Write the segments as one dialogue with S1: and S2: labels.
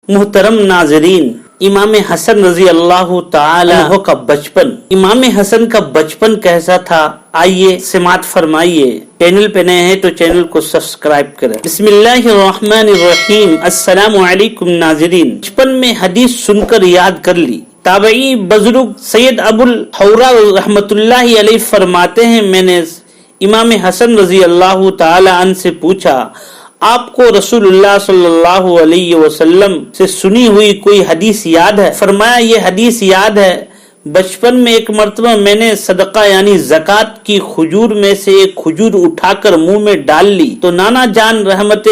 S1: محترم ناظرین، امام حسن رضی اللہ تعالی عنہ کا بچپن، امام حسن کا بچپن کیسا تھا، آئیے سماعت فرمائیے۔ چینل پہ نئے ہیں تو چینل کو سبسکرائب کریں۔ بسم اللہ الرحمن الرحیم۔ السلام علیکم ناظرین۔ بچپن میں حدیث سن کر یاد کر لی۔ تابعی بزرگ سید ابو الحورا رحمت اللہ علیہ فرماتے ہیں، میں نے امام حسن رضی اللہ تعالی عنہ سے پوچھا، آپ کو رسول اللہ صلی اللہ علیہ وسلم سے سنی ہوئی کوئی حدیث یاد ہے؟ فرمایا، یہ حدیث یاد ہے، بچپن میں ایک مرتبہ میں نے صدقہ یعنی زکوٰۃ کی کھجور میں سے ایک کھجور اٹھا کر منہ میں ڈال لی تو نانا جان رحمت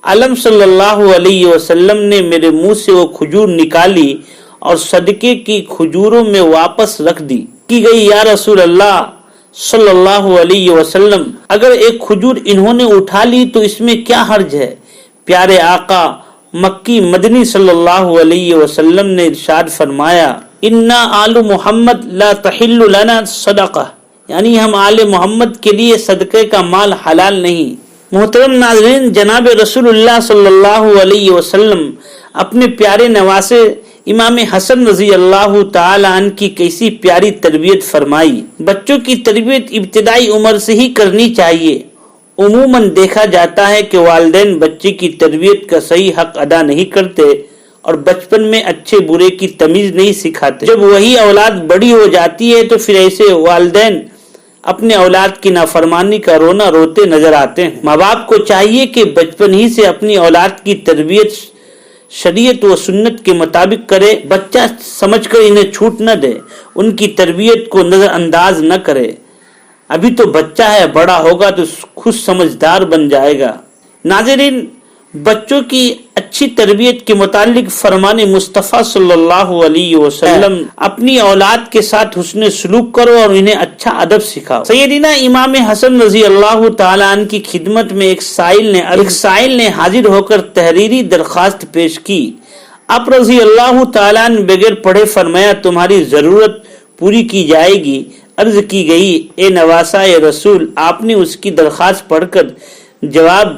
S1: عالم صلی اللہ علیہ وسلم نے میرے منہ سے وہ کھجور نکالی اور صدقے کی کھجوروں میں واپس رکھ دی۔ کی گئی، یا رسول اللہ صلی اللہ علیہ وسلم، اگر ایک کھجور انہوں نے اٹھا لی تو اس میں کیا حرج ہے؟ پیارے آقا مکی مدنی صلی اللہ علیہ وسلم نے ارشاد فرمایا، انا آل محمد لا تحل لنا صدقہ، یعنی ہم آل محمد کے لیے صدقے کا مال حلال نہیں۔ محترم ناظرین، جناب رسول اللہ صلی اللہ علیہ وسلم اپنے پیارے نواسے امام حسن رضی اللہ تعالی عنہ کی کیسی پیاری تربیت فرمائی۔ بچوں کی تربیت ابتدائی عمر سے ہی کرنی چاہیے۔ عموماً دیکھا جاتا ہے کہ والدین بچے کی تربیت کا صحیح حق ادا نہیں کرتے اور بچپن میں اچھے برے کی تمیز نہیں سکھاتے۔ جب وہی اولاد بڑی ہو جاتی ہے تو پھر ایسے والدین اپنے اولاد کی نافرمانی کا رونا روتے نظر آتے ہیں۔ ماں باپ کو چاہیے کہ بچپن ہی سے اپنی اولاد کی تربیت شریعت و سنت کے مطابق کرے، بچہ سمجھ کر انہیں چھوٹ نہ دے، ان کی تربیت کو نظر انداز نہ کرے۔ ابھی تو بچہ ہے، بڑا ہوگا تو خود سمجھدار بن جائے گا۔ ناظرین، بچوں کی اچھی تربیت کے متعلق فرمان مصطفیٰ صلی اللہ علیہ وسلم، اپنی اولاد کے ساتھ حسن سلوک کرو اور انہیں اچھا ادب سکھاؤ۔ سیدنا امام حسن رضی اللہ تعالی عنہ کی خدمت میں ایک سائل نے حاضر ہو کر تحریری درخواست پیش کی۔ آپ رضی اللہ تعالی عنہ بغیر پڑھے فرمایا، تمہاری ضرورت پوری کی جائے گی۔ عرض کی گئی، اے نواسہ رسول، آپ نے اس کی درخواست پڑھ کر جواب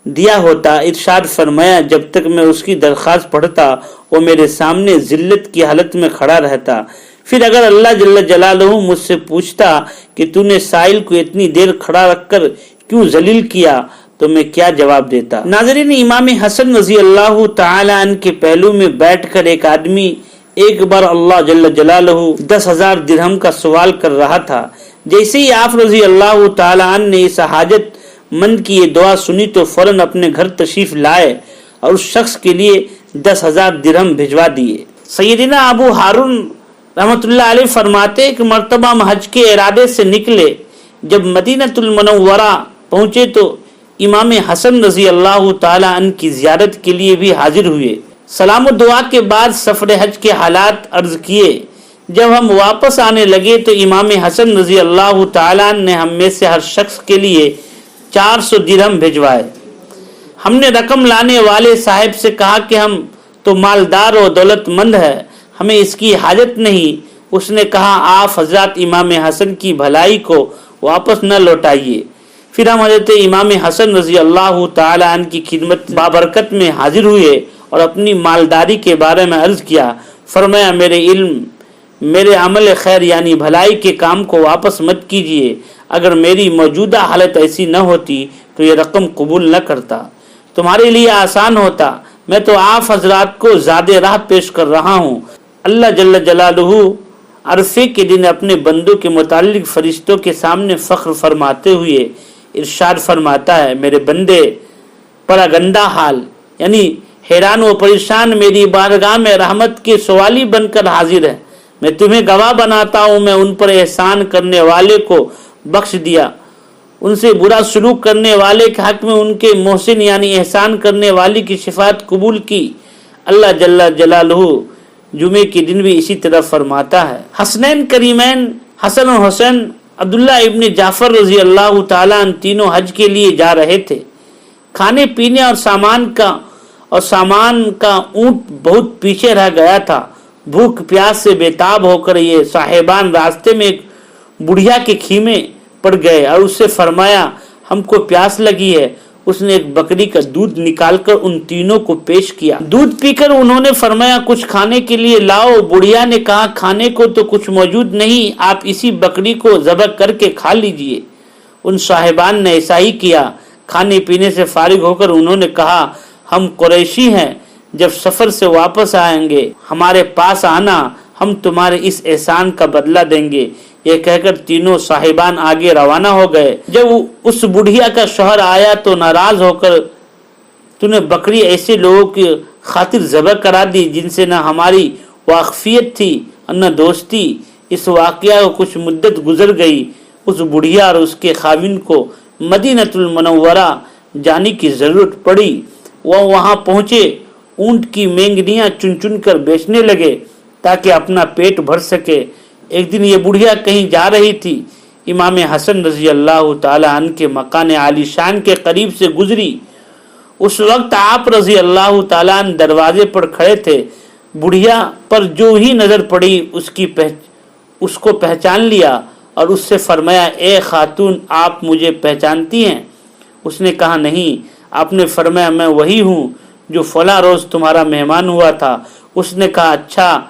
S1: دیا ہوتا۔ ارشاد فرمایا، جب تک میں اس کی درخواست پڑھتا وہ میرے سامنے ذلت کی حالت میں کھڑا رہتا، پھر اگر اللہ جل جلالہ مجھ سے پوچھتا کہ تو نے سائل کو اتنی دیر کھڑا رکھ کر کیوں ذلیل کیا تو میں کیا جواب دیتا۔ ناظرین، امام حسن رضی اللہ تعالی عنہ کے پہلو میں بیٹھ کر ایک آدمی ایک بار اللہ جل جلالہ 10,000 درہم کا سوال کر رہا تھا۔ جیسے ہی آپ رضی اللہ تعالی عنہ نے اس حاجت مند کی یہ دعا سنی تو فوراً اپنے گھر تشریف لائے اور اس شخص کے لیے 10,000 درہم بھجوا دیے۔ سیدنا ابو ہارون رحمت اللہ علیہ فرماتے ایک مرتبہ ہم حج کے ارادے سے نکلے، جب مدینۃ المنورہ پہنچے تو امام حسن رضی اللہ تعالی عنہ کی زیارت کے لیے بھی حاضر ہوئے۔ سلام و دعا کے بعد سفر حج کے حالات عرض کیے۔ جب ہم واپس آنے لگے تو امام حسن رضی اللہ تعالی عنہ نے ہم میں سے ہر شخص کے لیے 400 درہم بھجوائے۔ ہم نے رقم لانے والے صاحب سے کہا کہ ہم تو مالدار و دولت مند ہے، ہمیں اس کی حاجت نہیں۔ اس نے کہا، آپ حضرات امام حسن کی بھلائی کو واپس نہ لوٹائیے۔ پھر ہم حضرت امام حسن رضی اللہ تعالی عنہ کی خدمت بابرکت میں حاضر ہوئے اور اپنی مالداری کے بارے میں عرض کیا۔ فرمایا، میرے علم، میرے عمل خیر یعنی بھلائی کے کام کو واپس مت کیجیے، اگر میری موجودہ حالت ایسی نہ ہوتی تو یہ رقم قبول نہ کرتا، تمہارے لیے آسان ہوتا، میں تو آپ حضرات کو زیادہ راہ پیش کر رہا ہوں۔ اللہ جل جلالہ عرفے کے دن اپنے بندوں کے متعلق فرشتوں کے سامنے فخر فرماتے ہوئے ارشاد فرماتا ہے، میرے بندے پراگندہ حال یعنی حیران و پریشان میری بارگاہ میں رحمت کے سوالی بن کر حاضر ہے۔ میں تمہیں گواہ بناتا ہوں، میں ان پر احسان کرنے والے کو بخش دیا، ان سے برا سلوک کرنے والے کے حق میں ان کے محسن یعنی احسان کرنے والی کی شفاعت قبول کی۔ اللہ جل جلالہ جمعے کے دن بھی اسی طرح فرماتا ہے۔ حسنین کریمین حسن و حسین عبداللہ ابن جعفر رضی اللہ تعالیٰ عنہ تینوں حج کے لیے جا رہے تھے۔ کھانے پینے اور سامان کا اونٹ بہت پیچھے رہ گیا تھا۔ بھوک پیاس سے بےتاب ہو کر یہ صاحبان راستے میں ایک بڑھیا کے خیمے پڑ گئے اور اس سے فرمایا، ہم کو پیاس لگی ہے۔ اس نے ایک بکری کا دودھ نکال کر ان تینوں کو پیش کیا۔ دودھ پی کر انہوں نے فرمایا کچھ کھانے کے لیے لاؤ۔ بڑھیا نے کہا کھانے کو تو کچھ موجود نہیں، آپ اسی بکری کو ذبح کر کے کھا لیجئے۔ ان صاحبان نے ایسا ہی کیا۔ کھانے پینے سے فارغ ہو کر انہوں نے کہا ہم قریشی ہیں، جب سفر سے واپس آئیں گے ہمارے پاس آنا، ہم تمہارے اس احسان کا بدلہ دیں گے۔ یہ کہہ کر تینوں صاحبان آگے روانہ ہو گئے۔ جب اس بڑھیا کا شوہر آیا تو ناراض ہو کر تو نے بکری ایسے لوگوں کی خاطر ذبح کرا دی جن سے نہ ہماری واقفیت تھی نہ دوستی۔ اس واقعہ کو کچھ مدت گزر گئی۔ اس بڑھیا اور اس کے خاوند کو مدینۃ المنورہ جانے کی ضرورت پڑی۔ وہ وہاں پہنچے، اونٹ کی مینگنیاں چن چن کر بیچنے لگے تاکہ اپنا پیٹ بھر سکے۔ ایک دن یہ بڑھیا کہیں جا رہی تھی، امام حسن رضی اللہ تعالی عنہ کے مکان عالی شان کے قریب سے گزری۔ اس وقت آپ رضی اللہ تعالی عنہ دروازے پر کھڑے تھے۔ بڑھیا پر جو ہی نظر پڑی اس کو پہچان لیا اور اس سے فرمایا اے خاتون آپ مجھے پہچانتی ہیں؟ اس نے کہا نہیں۔ آپ نے فرمایا میں وہی ہوں جو فلاں روز تمہارا مہمان ہوا تھا۔ اس نے کہا اچھا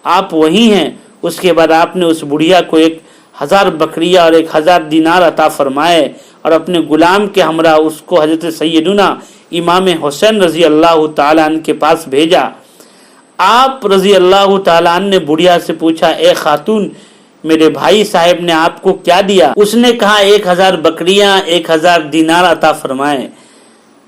S1: آپ وہی ہیں۔ اس کے بعد آپ نے اس بڑھیا کو 1000 بکریاں اور 1000 دینار عطا فرمائے اور اپنے غلام کے ہمراہ اس کو حضرت سیدنا امام حسین رضی اللہ تعالیٰ عنہ کے پاس بھیجا۔ آپ رضی اللہ تعالیٰ عنہ نے بڑھیا سے پوچھا اے خاتون میرے بھائی صاحب نے آپ کو کیا دیا؟ اس نے کہا 1000 بکریاں 1000 دینار عطا فرمائے۔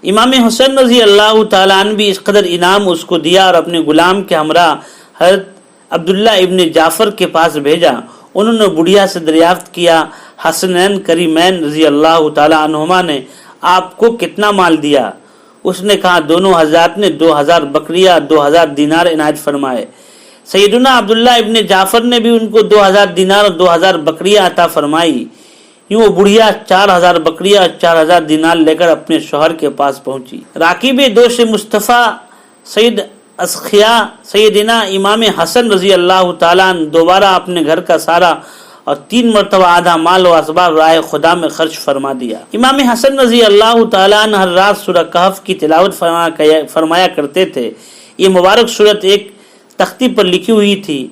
S1: امام حسین رضی اللہ تعالیٰ عنہ بھی اس قدر انعام اس کو دیا اور اپنے غلام کے ہمراہ حضرت عبداللہ ابن جعفر کے پاس بھیجا۔ انہوں نے بڑھیا سے دریافت کیا حسنین کریمین رضی اللہ تعالی عنہما نے آپ کو کتنا مال دیا؟ اس نے کہا دونوں حضرات نے 2000 بکریاں 2000 دینار عنایت فرمائے۔ سیدنا عبداللہ ابن جعفر نے بھی ان کو 2000 دینار اور 2000 بکریاں عطا فرمائی۔ یوں وہ بڑھیا 4000 بکریاں اور 4000 دینار لے کر اپنے شوہر کے پاس پہنچی۔ راکب دوش مصطفیٰ سید اسخیا سیدنا امام حسن رضی اللہ تعالیٰ عنہ دوبارہ اپنے گھر کا سارا اور 3 مرتبہ آدھا مال و اسباب راہ خدا میں خرچ فرما دیا۔ امام حسن رضی اللہ تعالیٰ عنہ ہر رات سورہ کہف کی تلاوت فرمایا کرتے تھے۔ یہ مبارک سورت ایک تختی پر لکھی ہوئی تھی۔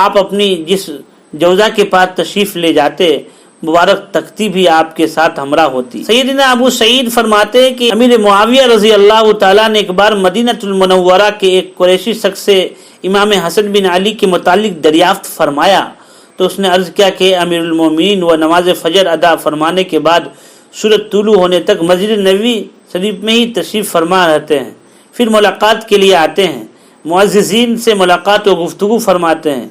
S1: آپ اپنی جس جوزہ کے پاس تشریف لے جاتے مبارک تختی بھی آپ کے ساتھ ہمراہ ہوتی۔ سیدنا ابو سعید فرماتے ہیں کہ امیر معاویہ رضی اللہ تعالیٰ نے ایک بار مدینۃ المنورہ کے ایک قریشی شخص سے امام حسن بن علی کے متعلق دریافت فرمایا تو اس نے عرض کیا کہ امیر المومنین و نماز فجر ادا فرمانے کے بعد سورت طلوع ہونے تک مسجد نبوی شریف میں ہی تشریف فرما رہتے ہیں، پھر ملاقات کے لیے آتے ہیں، معززین سے ملاقات و گفتگو فرماتے ہیں،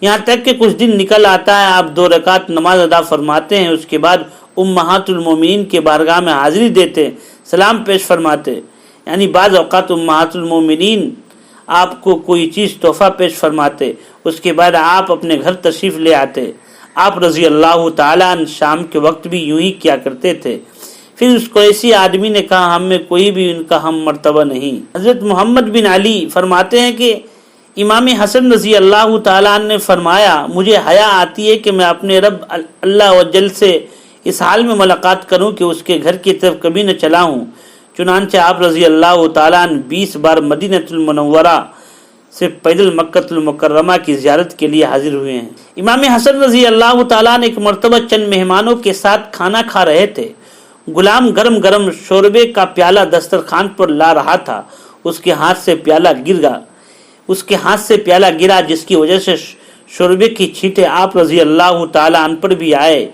S1: یہاں تک کہ کچھ دن نکل آتا ہے آپ 2 رکعت نماز ادا فرماتے ہیں، اس کے بعد امہات المومنین کے بارگاہ میں حاضری دیتے، سلام پیش فرماتے، یعنی بعض اوقات امہات المومنین آپ کو کوئی چیز تحفہ پیش فرماتے، اس کے بعد آپ اپنے گھر تشریف لے آتے۔ آپ رضی اللہ تعالیٰ عنہ شام کے وقت بھی یوں ہی کیا کرتے تھے۔ پھر اس قریشی آدمی نے کہا ہم میں کوئی بھی ان کا ہم مرتبہ نہیں۔ حضرت محمد بن علی فرماتے ہیں کہ امام حسن رضی اللہ تعالیٰ عنہ نے فرمایا مجھے حیا آتی ہے کہ میں اپنے رب اللہ جل سے اس حال میں ملاقات کروں کہ اس کے گھر کی طرف کبھی نہ چلا ہوں۔ چنانچہ آپ رضی اللہ تعالیٰ عنہ 20 بار مدینۃ المنورہ سے پیدل مکۃ المکرمہ کی زیارت کے لیے حاضر ہوئے ہیں۔ امام حسن رضی اللہ تعالیٰ نے ایک مرتبہ چند مہمانوں کے ساتھ کھانا کھا رہے تھے۔ غلام گرم گرم شوربے کا پیالہ دسترخوان پر لا رہا تھا، اس کے ہاتھ سے پیالہ گرا جس کی وجہ سے شوربے کی چھینٹیں آپ رضی اللہ تعالیٰ عنہ پر بھی آئے۔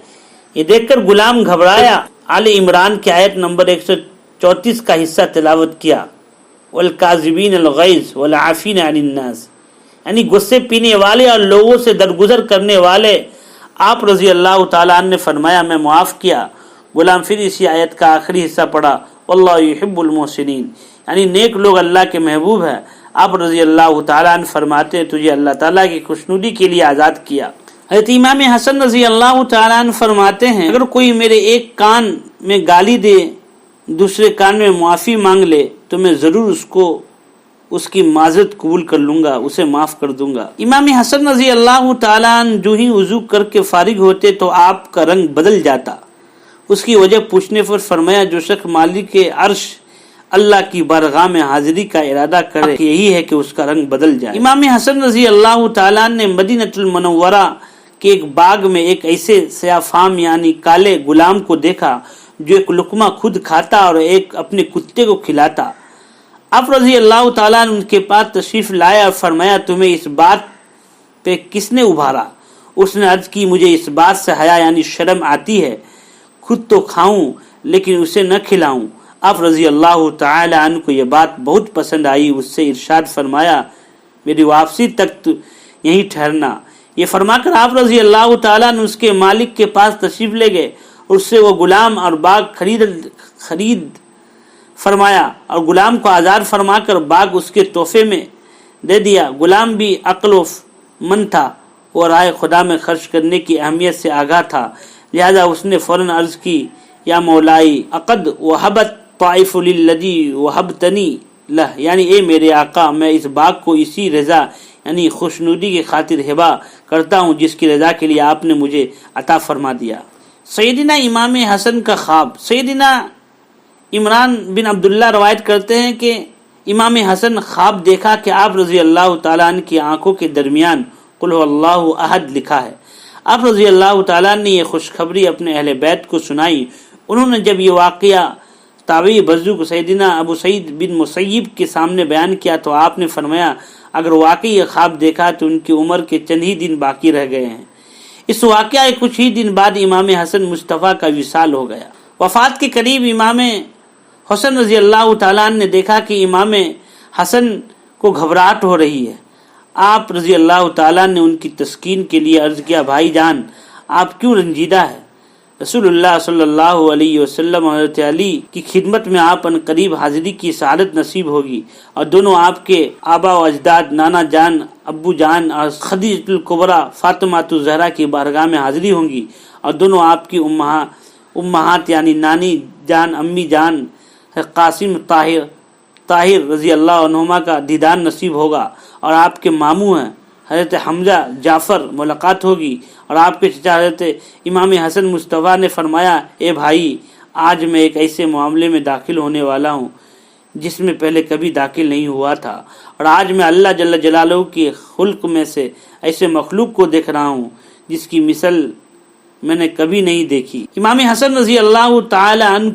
S1: یہ دیکھ کر غلام گھبرایا۔ آل عمران کی آیت نمبر 134 کا حصہ تلاوت کیا، والکاظمین الغیظ والعافین عن الناس، یعنی غصے پینے والے اور لوگوں سے درگزر کرنے والے۔ آپ رضی اللہ تعالیٰ عنہ نے فرمایا میں معاف کیا۔ غلام پھر اسی آیت کا آخری حصہ پڑھا، واللہ یحب المحسنین، یعنی نیک لوگ اللہ کے محبوب ہیں۔ آپ رضی اللہ تعالیٰ عنہ فرماتے ہیں تجھے اللہ تعالیٰ کی خوشنودی کے لیے آزاد کیا۔ حضرت امام حسن رضی اللہ تعالیٰ عنہ فرماتے ہیں اگر کوئی میرے ایک کان میں گالی دے دوسرے کان میں معافی مانگ لے تو میں ضرور اس کی معذرت قبول کر لوں گا، اسے معاف کر دوں گا۔ امام حسن رضی اللہ تعالیٰ عنہ جو ہی وضو کر کے فارغ ہوتے تو آپ کا رنگ بدل جاتا، اس کی وجہ پوچھنے پر فرمایا جو شخص مالک عرش اللہ کی بارگاہ میں حاضری کا ارادہ کرے یہی ہے کہ اس کا رنگ بدل جائے۔ امام حسن رضی اللہ تعالیٰ نے مدینہ المنورہ کے ایک باغ میں ایک ایسے سیاہ فام یعنی کالے غلام کو دیکھا جو ایک لقمہ خود کھاتا اور ایک اپنے کتے کو کھلاتا۔ آپ رضی اللہ تعالیٰ نے ان کے پاس تشریف لایا اور فرمایا تمہیں اس بات پہ کس نے ابھارا؟ اس نے عرض کی مجھے اس بات سے حیا یعنی شرم آتی ہے، خود تو کھاؤں لیکن اسے نہ کھلاؤں۔ آپ رضی اللہ تعالی عنہ کو یہ بات بہت پسند آئی، اس سے ارشاد فرمایا میری واپسی تک تو یہیں ٹھہرنا۔ یہ فرما کر آپ رضی اللہ تعالیٰ عنہ اس کے مالک کے پاس تشریف لے گئے، اس سے وہ غلام اور باغ خرید فرمایا اور غلام کو آزاد فرما کر باغ اس کے تحفے میں دے دیا۔ غلام بھی عقل و مند تھا اور رائے خدا میں خرچ کرنے کی اہمیت سے آگاہ تھا، لہذا اس نے فوراً عرض کی یا مولائی عقد وہبت طائف للذی وہبتنی لہ، یعنی اے میرے آقا میں اس باغ کو اسی رضا یعنی خوشنودی کی خاطر ہبہ کرتا ہوں جس کی رضا کے لیے آپ نے مجھے عطا فرما دیا۔ سیدنا امام حسن کا خواب۔ سیدنا عمران بن عبداللہ روایت کرتے ہیں کہ امام حسن خواب دیکھا کہ آپ رضی اللہ تعالیٰ عنہ کی آنکھوں کے درمیان قل هو اللہ احد لکھا ہے۔ آپ رضی اللہ تعالیٰ نے یہ خوشخبری اپنے اہل بیت کو سنائی۔ انہوں نے جب یہ واقعہ تابعی بزرگ سیدنا ابو سعید بن مسیب کے سامنے بیان کیا تو آپ نے فرمایا اگر واقعی یہ خواب دیکھا تو ان کی عمر کے چند ہی دن باقی رہ گئے ہیں۔ اس واقعہ کچھ ہی دن بعد امام حسن مصطفیٰ کا وصال ہو گیا۔ وفات کے قریب امام حسن رضی اللہ تعالیٰ عنہ نے دیکھا کہ امام حسن کو گھبراہٹ ہو رہی ہے۔ آپ رضی اللہ تعالیٰ نے ان کی تسکین کے لیے عرض کیا بھائی جان آپ کیوں رنجیدہ ہے؟ رسول اللہ صلی اللہ علیہ وسلم اور حضرت علی کی خدمت میں آپ ان قریب حاضری کی سعادت نصیب ہوگی اور دونوں آپ کے آبا و اجداد نانا جان ابو جان اور خدیجۃ الکبریٰ فاطمۃ الزہرا کی بارگاہ میں حاضری ہوں گی اور دونوں آپ کی امہات یعنی نانی جان امی جان قاسم طاہر رضی اللہ عنہما کا دیدار نصیب ہوگا اور آپ کے ماموں ہیں حضرت حمزہ جعفر ملاقات ہوگی اور آپ کے چچا حضرت امام حسن مصطفیٰ نے فرمایا اے بھائی آج میں ایک ایسے معاملے میں داخل ہونے والا ہوں جس میں پہلے کبھی داخل نہیں ہوا تھا اور آج میں اللہ جل جلالہ کی خلق میں سے ایسے مخلوق کو دیکھ رہا ہوں جس کی مثل میں نے کبھی نہیں دیکھی۔ امام حسن رضی اللہ تعالی عنہ